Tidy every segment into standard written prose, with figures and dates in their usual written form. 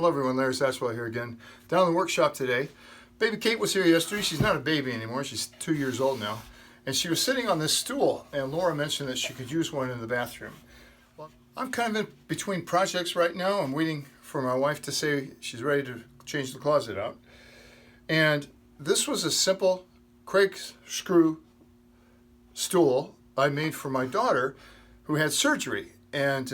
Hello everyone, Larry Satchwell here again. Down in the workshop today. Baby Kate was here yesterday. She's not a baby anymore. She's 2 years old now. And she was sitting on this stool, and Laura mentioned that she could use one in the bathroom. Well, I'm kind of in between projects right now. I'm waiting for my wife to say she's ready to change the closet out. And this was a simple Kreg screw stool I made for my daughter who had surgery. And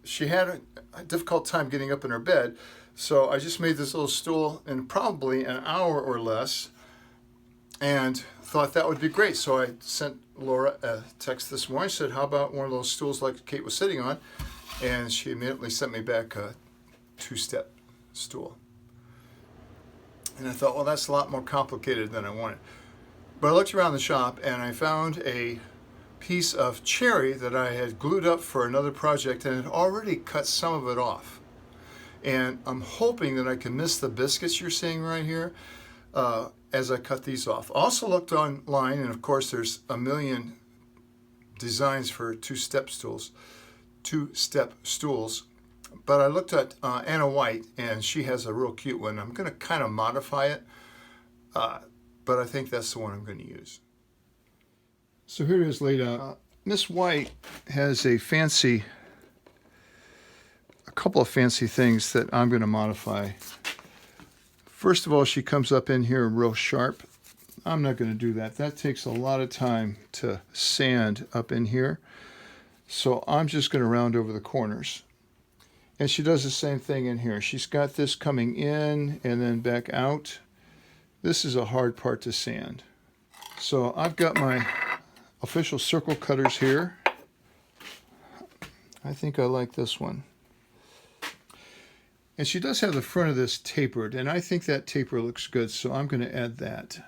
she had a difficult time getting up in her bed. So I just made this little stool in probably an hour or less and thought that would be great. So I sent Laura a text this morning, said, how about one of those stools like Kate was sitting on? And she immediately sent me back a two-step stool. And I thought, well, that's a lot more complicated than I wanted. But I looked around the shop and I found a piece of cherry that I had glued up for another project and had already cut some of it off. And I'm hoping that I can miss the biscuits you're seeing right here as I cut these off. I also looked online, and of course there's a million designs for two-step stools. But I looked at Anna White, and she has a real cute one. I'm going to kind of modify it, but I think that's the one I'm going to use. So here it is laid out. Miss White has a couple of fancy things that I'm going to modify. First of all, she comes up in here real sharp. I'm not going to do that. That takes a lot of time to sand up in here. So I'm just going to round over the corners. And she does the same thing in here. She's got this coming in and then back out. This is a hard part to sand. So I've got my official circle cutters here. I think I like this one. And she does have the front of this tapered, and I think that taper looks good, so I'm going to add that.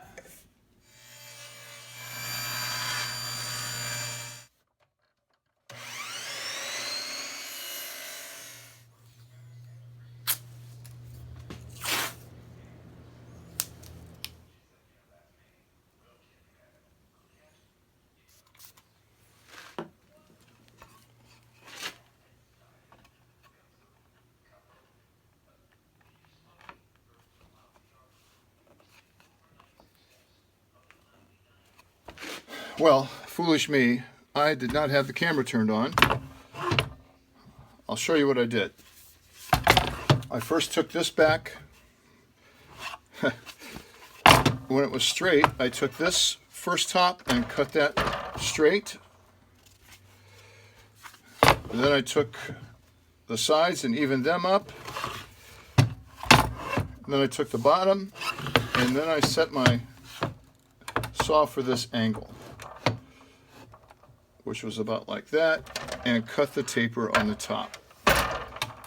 Well, foolish me, I did not have the camera turned on. I'll show you what I did. I first took this back. When it was straight, I took this first top and cut that straight. And then I took the sides and evened them up. And then I took the bottom, and then I set my saw for this angle, which was about like that, and cut the taper on the top.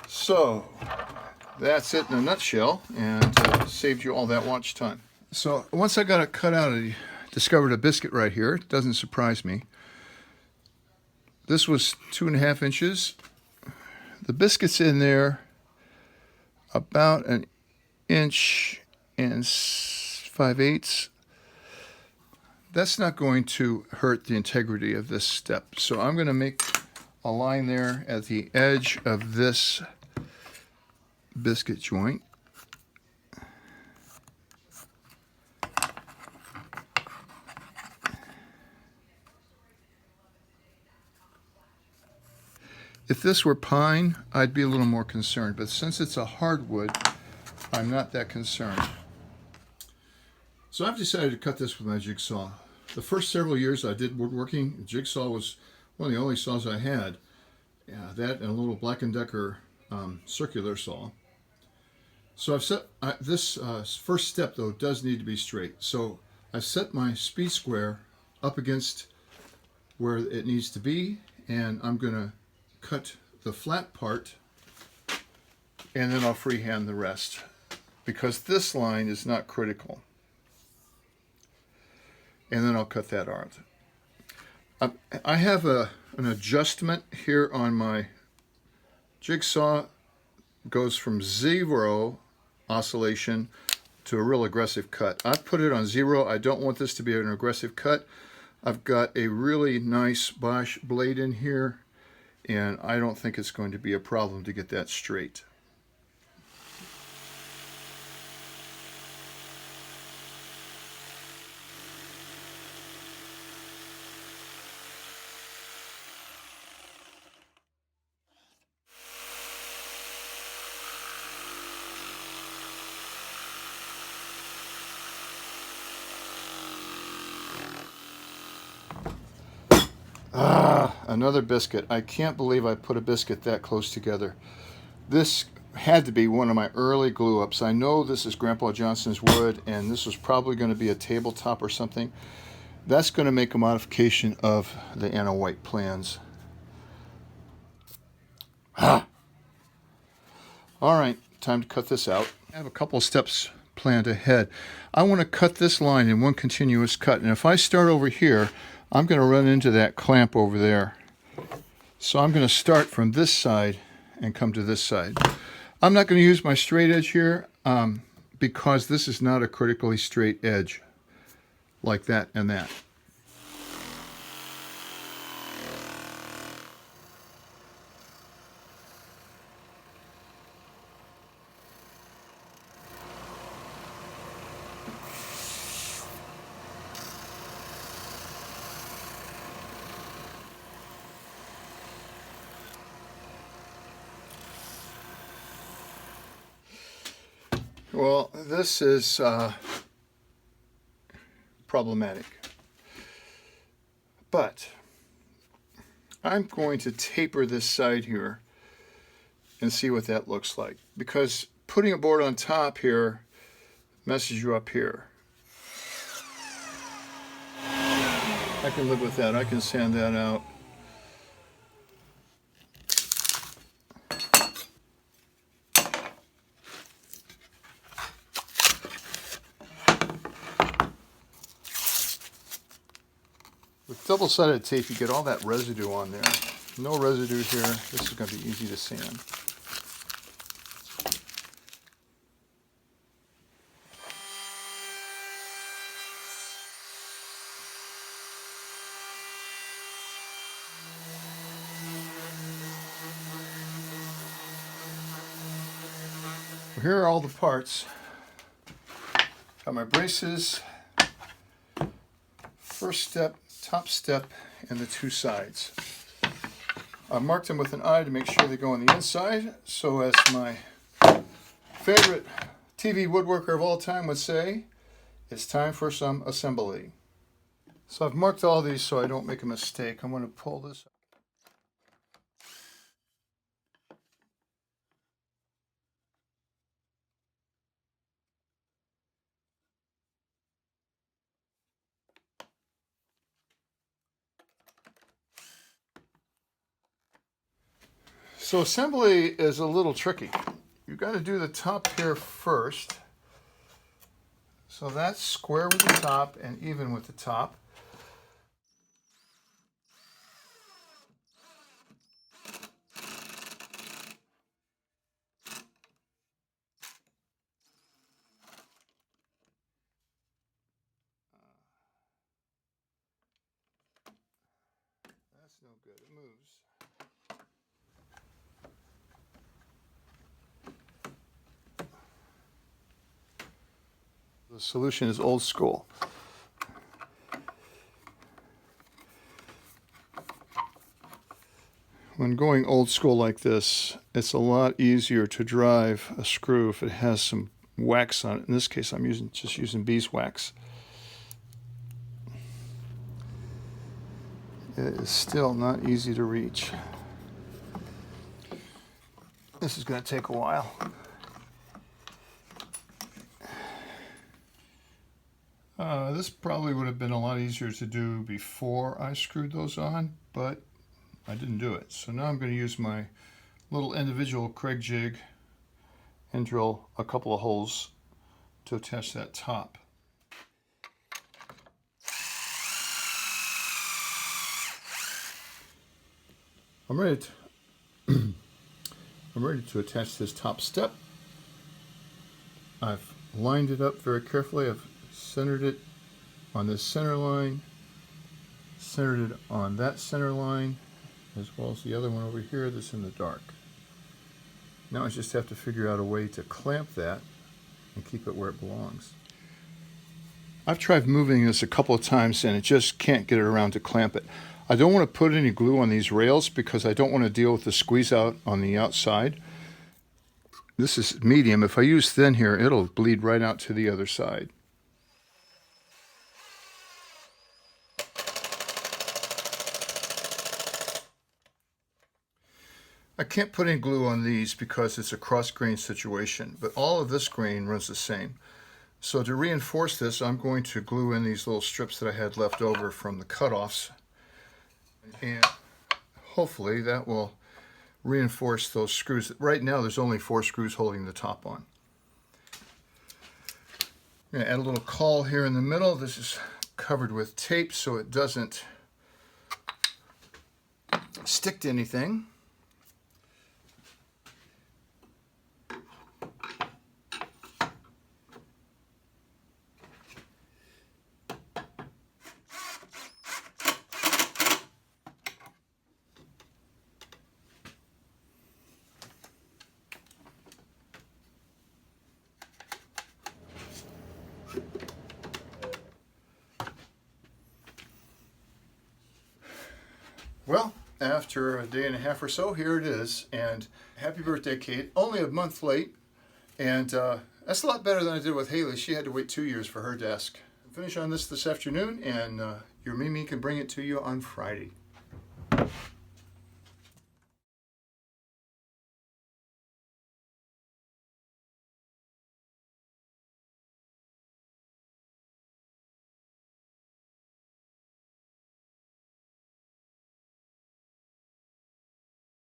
So that's it in a nutshell, and saved you all that watch time. So once I got it cut out, I discovered a biscuit right here. It doesn't surprise me. This was 2.5 inches. The biscuit's in there about 1 inch and 5/8. That's not going to hurt the integrity of this step. So I'm going to make a line there at the edge of this biscuit joint. If this were pine, I'd be a little more concerned, but since it's a hardwood, I'm not that concerned. So I've decided to cut this with my jigsaw. The first several years I did woodworking, jigsaw was one of the only saws I had. Yeah, that and a little Black & Decker circular saw. So I've set, this first step though does need to be straight. So I've set my speed square up against where it needs to be, and I'm going to cut the flat part, and then I'll freehand the rest, because this line is not critical. And then I'll cut that out. I have an adjustment here on my jigsaw. It goes from 0 oscillation to a real aggressive cut. I've put it on 0. I don't want this to be an aggressive cut. I've got a really nice Bosch blade in here, and I don't think it's going to be a problem to get that straight. another biscuit. I can't believe I put a biscuit that close together. This had to be one of my early glue ups. I know this is Grandpa Johnson's wood, and this was probably going to be a tabletop or something. That's going to make a modification of the Anna White plans. Ah. All right, time to cut this out. I have a couple of steps planned ahead. I want to cut this line in one continuous cut, and if I start over here, I'm going to run into that clamp over there. So I'm going to start from this side and come to this side. I'm not going to use my straight edge here because this is not a critically straight edge like that and that. Well, this is problematic, but I'm going to taper this side here and see what that looks like, because putting a board on top here messes you up here. I can live with that. I can sand that out. With double-sided tape, you get all that residue on there. No residue here. This is going to be easy to sand. Here are all the parts. Got my braces, first step, top step, and the two sides. I marked them with an eye to make sure they go on the inside, so as my favorite TV woodworker of all time would say, it's time for some assembly. So I've marked all these so I don't make a mistake. I'm going to pull this. So assembly is a little tricky. You've got to do the top here first. So that's square with the top and even with the top. That's no good. It moves. The solution is old school. When going old school like this, it's a lot easier to drive a screw if it has some wax on it. In this case, I'm just using beeswax. It is still not easy to reach. This is going to take a while. This probably would have been a lot easier to do before I screwed those on, but I didn't do it. So now I'm going to use my little individual Kreg jig and drill a couple of holes to attach that top. I'm ready to attach this top step. I've lined it up very carefully. I've centered it on this center line, centered it on that center line, as well as the other one over here that's in the dark. Now I just have to figure out a way to clamp that and keep it where it belongs. I've tried moving this a couple of times and it just can't get it around to clamp it. I don't want to put any glue on these rails because I don't want to deal with the squeeze out on the outside. This is medium. If I use thin here, it'll bleed right out to the other side. I can't put any glue on these because it's a cross grain situation, but all of this grain runs the same. So to reinforce this, I'm going to glue in these little strips that I had left over from the cutoffs, and hopefully that will reinforce those screws. Right now there's only 4 screws holding the top on. I'm going to add a little caul here in the middle. This is covered with tape so it doesn't stick to anything. Well, after a day and a half or so, here it is. And happy birthday, Kate. Only a month late. And that's a lot better than I did with Haley. She had to wait 2 years for her desk. Finish on this afternoon, and your Mimi can bring it to you on Friday.